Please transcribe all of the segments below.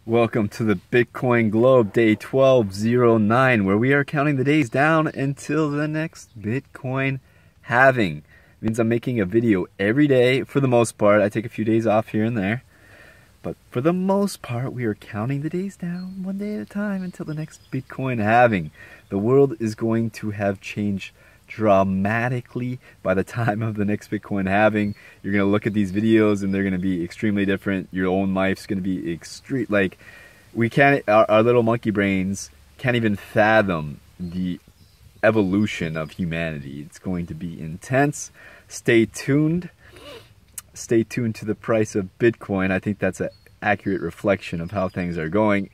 Welcome to the Bitcoin Globe, day 1209, where we are counting the days down until the next Bitcoin halving. It means I'm making a video every day for the most part. I take a few days off here and there. But for the most part, we are counting the days down one day at a time until the next Bitcoin halving. The world is going to have changed dramatically by the time of the next Bitcoin halving. You're going to look at these videos and they're going to be extremely different. Your own life's going to be extreme. Like, we can't, our little monkey brains can't even fathom the evolution of humanity. It's going to be intense. Stay tuned. Stay tuned to the price of Bitcoin. I think that's an accurate reflection of how things are going.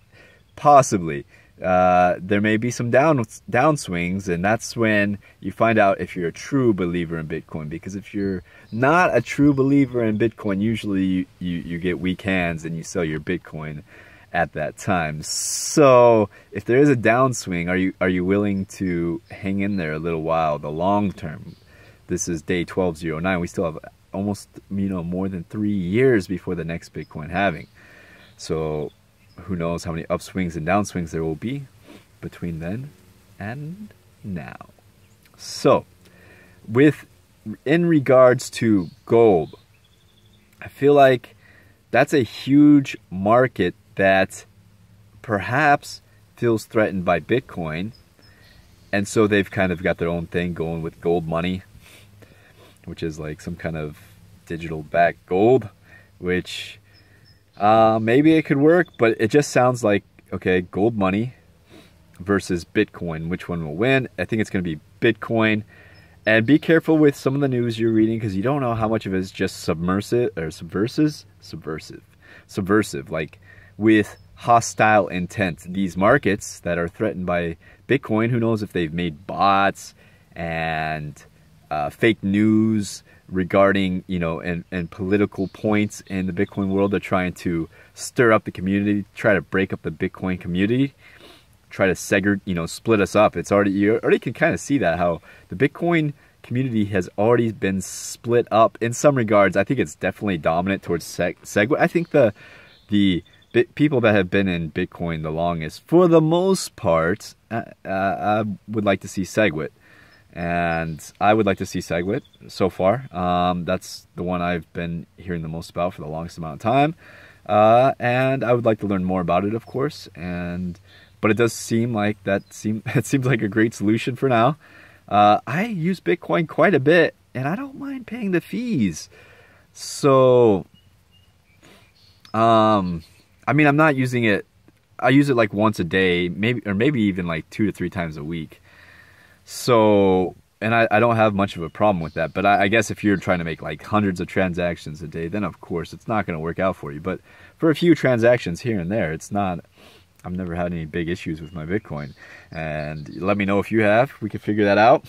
Possibly. There may be some downswings, and that's when you find out if you're a true believer in Bitcoin. Because if you're not a true believer in Bitcoin, usually you get weak hands and you sell your Bitcoin at that time. So if there is a downswing, are you willing to hang in there a little while, the long term? This is day 1209. We still have almost more than 3 years before the next Bitcoin halving. So who knows how many upswings and downswings there will be between then and now. So, in regards to gold, I feel like that's a huge market that perhaps feels threatened by Bitcoin, and so they've kind of got their own thing going with gold money, which is like some kind of digital backed gold, which maybe it could work, but it just sounds like, okay, gold money versus Bitcoin. Which one will win? I think it's going to be Bitcoin. And be careful with some of the news you're reading, because you don't know how much of it is just subversive, like with hostile intent. These markets that are threatened by Bitcoin, who knows if they've made bots and fake news regarding, and political points in the Bitcoin world. They're trying to stir up the community, try to break up the Bitcoin community, try to split us up. You already can kind of see that, how the Bitcoin community has already been split up in some regards. I think it's definitely dominant towards SegWit. I think the people that have been in Bitcoin the longest, for the most part, I would like to see SegWit. And I would like to see SegWit so far. That's the one I've been hearing the most about for the longest amount of time. And I would like to learn more about it, of course. But it does seem like it seems like a great solution for now. I use Bitcoin quite a bit, and I don't mind paying the fees. So, I'm not using it. I use it like once a day, maybe even like 2 to 3 times a week. So, and I don't have much of a problem with that. But I guess if you're trying to make like hundreds of transactions a day, then of course it's not going to work out for you. But for a few transactions here and there, it's not. I've never had any big issues with my Bitcoin. And let me know if you have. We can figure that out.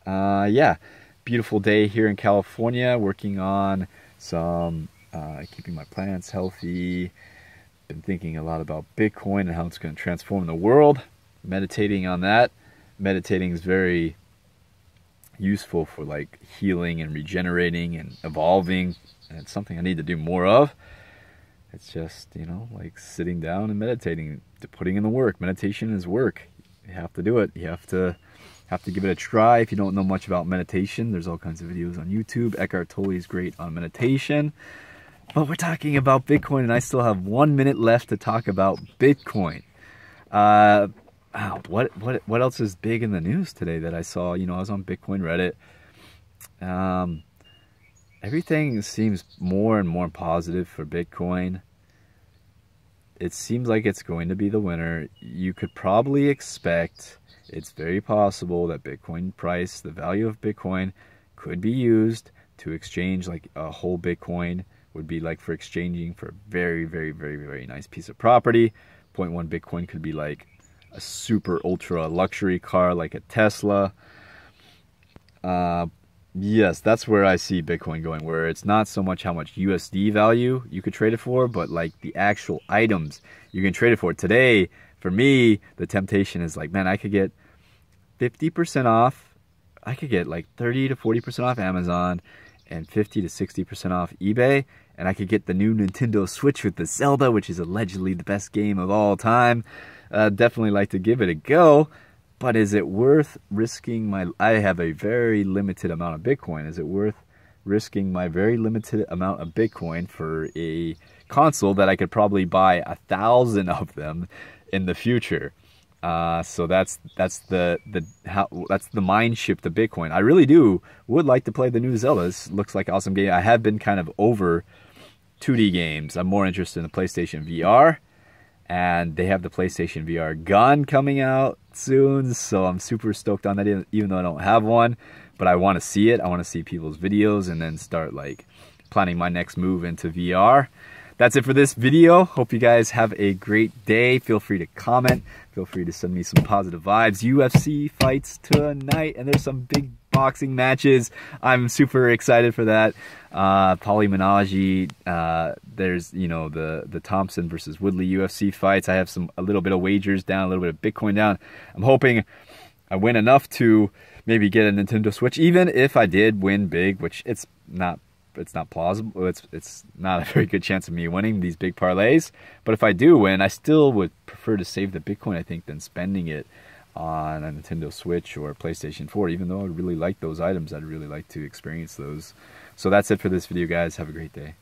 Yeah, beautiful day here in California, working on some keeping my plants healthy. Been thinking a lot about Bitcoin and how it's going to transform the world. Meditating on that. Meditating is very useful for like healing and regenerating and evolving, and it's something I need to do more of. It's just, like sitting down and meditating, putting in the work. Meditation is work. You have to do it. You have to give it a try. If you don't know much about meditation, there's all kinds of videos on YouTube. Eckhart Tolle is great on meditation. But we're talking about Bitcoin, and I still have 1 minute left to talk about Bitcoin. What else is big in the news today that I saw? I was on Bitcoin Reddit. Everything seems more and more positive for Bitcoin. It seems like it's going to be the winner. You could probably expect, it's very possible that Bitcoin price, the value of Bitcoin, could be used to exchange like a whole Bitcoin. Would be like for exchanging for a very, very, very, very nice piece of property. 0.1 Bitcoin could be like a super ultra luxury car like a Tesla. Yes, that's where I see Bitcoin going, where it's not so much how much USD value you could trade it for, but like the actual items you can trade it for. Today, for me, the temptation is like, man, I could get 50% off. I could get like 30 to 40% off Amazon and 50 to 60% off eBay, and I could get the new Nintendo Switch with the Zelda, which is allegedly the best game of all time. Definitely like to give it a go, but is it worth risking my... I have a very limited amount of Bitcoin. Is it worth risking my very limited amount of Bitcoin for a console that I could probably buy 1,000 of them in the future? So that's the mind shift to Bitcoin. I really would like to play the new Zelda. This looks like an awesome game. I have been kind of over 2D games. I'm more interested in the PlayStation VR, and they have the PlayStation VR gun coming out soon, so I'm super stoked on that, even though I don't have one. But I want to see it. I want to see people's videos and then start like planning my next move into VR. That's it for this video. Hope you guys have a great day. Feel free to comment. Feel free to send me some positive vibes. UFC fights tonight, and there's some big boxing matches. I'm super excited for that. Polymonology. There's, you know, the Thompson versus Woodley UFC fights. I have a little bit of wagers down, a little bit of Bitcoin down. I'm hoping I win enough to maybe get a Nintendo Switch, even if I did win big, which it's not plausible. It's not a very good chance of me winning these big parlays. But if I do win, I still would prefer to save the Bitcoin, I think, than spending it on a Nintendo Switch or PlayStation 4. Even though I really like those items, I'd really like to experience those. So that's it for this video, guys. Have a great day.